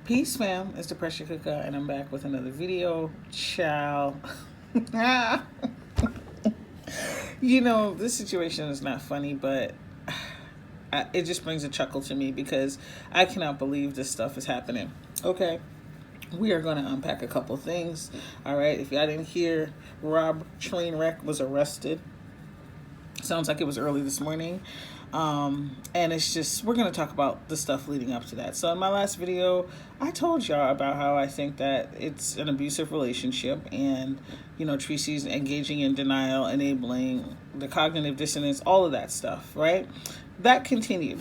Peace, fam. It's the pressure cooker, and I'm back with another video. Ciao. This situation is not funny, but it just brings a chuckle to me because I cannot believe this stuff is happening. Okay, we are going to unpack a couple things. All right, if y'all didn't hear, Rob TrainWr3ck was arrested. Sounds like it was early this morning. And it's just, we're going to talk about the stuff leading up to that. So in my last video, I told y'all about how I think that it's an abusive relationship and, Treecy's engaging in denial, enabling the cognitive dissonance, all of that stuff, right? That continued.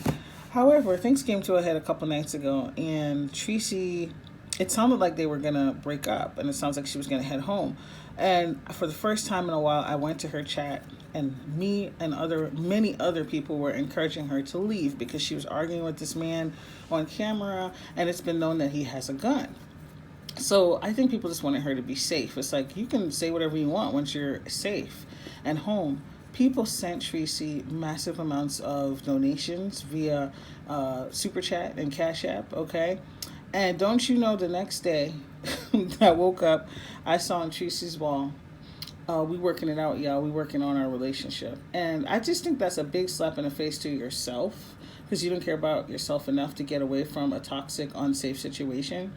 However, things came to a head a couple nights ago, and Treecy, it sounded like they were going to break up, and it sounds like she was going to head home. And for the first time in a while, I went to her chat, and me and many other people were encouraging her to leave because she was arguing with this man on camera, and it's been known that he has a gun. So I think people just wanted her to be safe. It's like, you can say whatever you want once you're safe and home. People sent Treecy massive amounts of donations via Super Chat and Cash App, okay? And don't you know, the next day I woke up, I saw on Treecy's wall, we working it out, y'all. We working on our relationship. And I just think that's a big slap in the face to yourself, because you don't care about yourself enough to get away from a toxic, unsafe situation.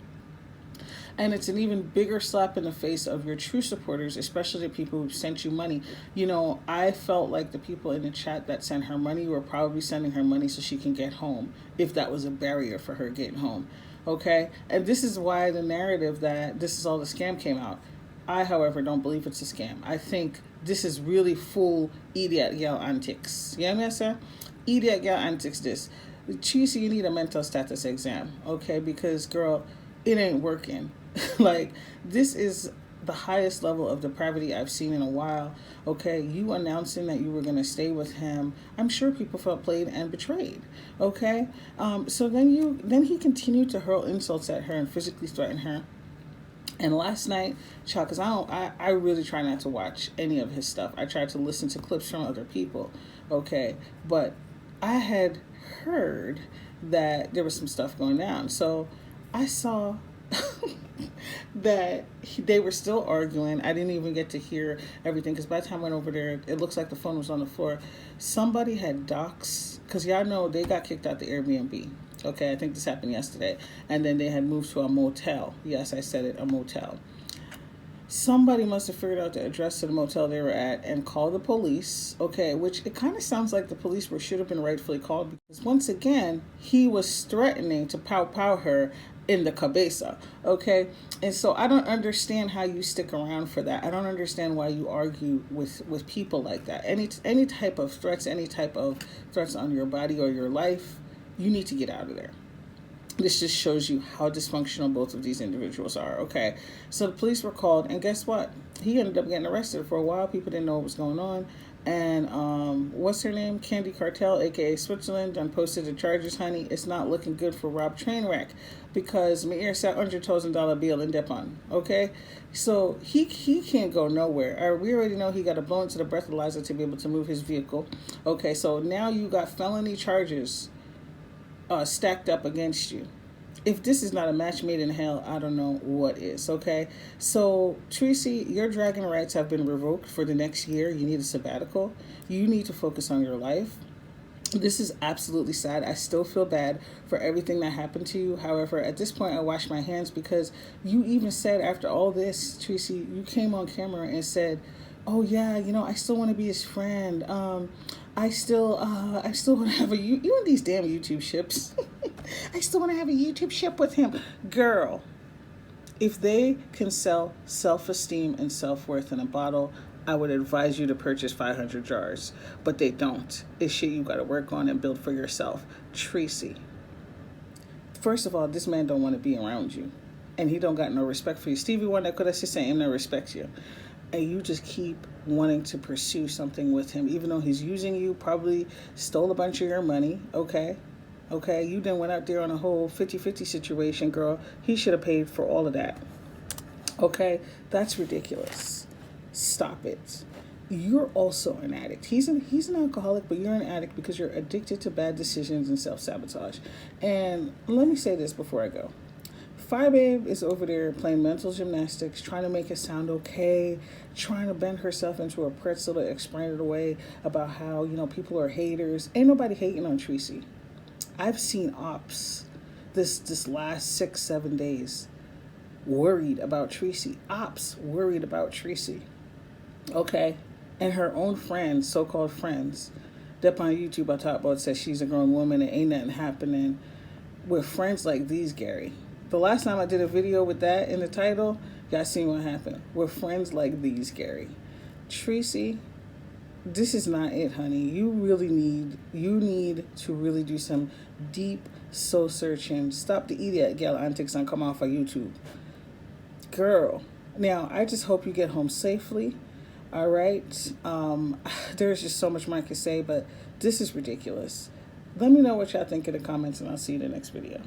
And it's an even bigger slap in the face of your true supporters, especially the people who sent you money. I felt like the people in the chat that sent her money were probably sending her money so she can get home, if that was a barrier for her getting home. Okay? And this is why the narrative that this is all the scam came out. I, however, don't believe it's a scam. I think this is really full Eediat Gyal Antics. You know what I say? Eediat Gyal Antics this. Treecy, you need a mental status exam, okay? Because, girl, it ain't working. Like, this is the highest level of depravity I've seen in a while. Okay, you announcing that you were going to stay with him, I'm sure people felt played and betrayed. Okay, so then he continued to hurl insults at her and physically threaten her. And last night, child, because I really try not to watch any of his stuff. I try to listen to clips from other people. Okay, but I had heard that there was some stuff going down, so I saw that they were still arguing. I didn't even get to hear everything because by the time I went over there, it looks like the phone was on the floor. Somebody had docs, because y'all know they got kicked out the Airbnb. Okay, I think this happened yesterday. And then they had moved to a motel. Yes, I said it, a motel. Somebody must have figured out the address to the motel they were at and called the police, okay, which it kind of sounds like the police should have been rightfully called, because once again, he was threatening to pow her in the cabeza, okay? And so I don't understand how you stick around for that. I don't understand why you argue with people like that. Any type of threats, any type of threats on your body or your life, you need to get out of there. This just shows you how dysfunctional both of these individuals are, okay? So the police were called, and guess what? He ended up getting arrested. For a while, people didn't know what was going on. And what's her name? Candy Cartel, a.k.a. Switzerland, done posted the charges, honey. It's not looking good for Rob TrainWr3ck because Meir sat $100,000 bill in Depan, okay? So he can't go nowhere. We already know he got to blow into the breathalyzer to be able to move his vehicle. Okay, so now you got felony charges stacked up against you. If this is not a match made in hell, I don't know what is, okay? So, Treecy, your dragon rights have been revoked for the next year. You need a sabbatical. You need to focus on your life. This is absolutely sad. I still feel bad for everything that happened to you. However, at this point, I wash my hands because you even said after all this, Treecy, you came on camera and said, oh yeah, I still want to be his friend. I still want to have you and these damn YouTube ships. I still want to have a YouTube ship with him. Girl, if they can sell self-esteem and self-worth in a bottle, I would advise you to purchase 500 jars. But they don't. It's shit you got to work on and build for yourself. Treecy, first of all, this man don't want to be around you. And he don't got no respect for you. Stevie Wonder could have said him no respect you. And you just keep wanting to pursue something with him, even though he's using you, probably stole a bunch of your money, okay? Okay, you then went out there on a whole 50-50 situation, girl. He should have paid for all of that. Okay, that's ridiculous. Stop it. You're also an addict. He's an alcoholic, but you're an addict because you're addicted to bad decisions and self-sabotage. And let me say this before I go. Fire Babe is over there playing mental gymnastics, trying to make it sound okay, trying to bend herself into a pretzel to explain it away about how, you know, people are haters. Ain't nobody hating on Treecy. I've seen ops this last 6-7 days worried about Treecy. Ops worried about Treecy. Okay? And her own friends, so-called friends, that on YouTube I talk about says she's a grown woman and ain't nothing happening with friends like these, Gary. The last time I did a video with that in the title, y'all seen what happened. With friends like these, Gary. Treecy, this is not it, honey. You need to really do some deep soul searching. Stop the Eediat Gyal Antics and come off of YouTube. Girl. Now, I just hope you get home safely. All right. There's just so much more I can say, but this is ridiculous. Let me know what y'all think in the comments, and I'll see you in the next video.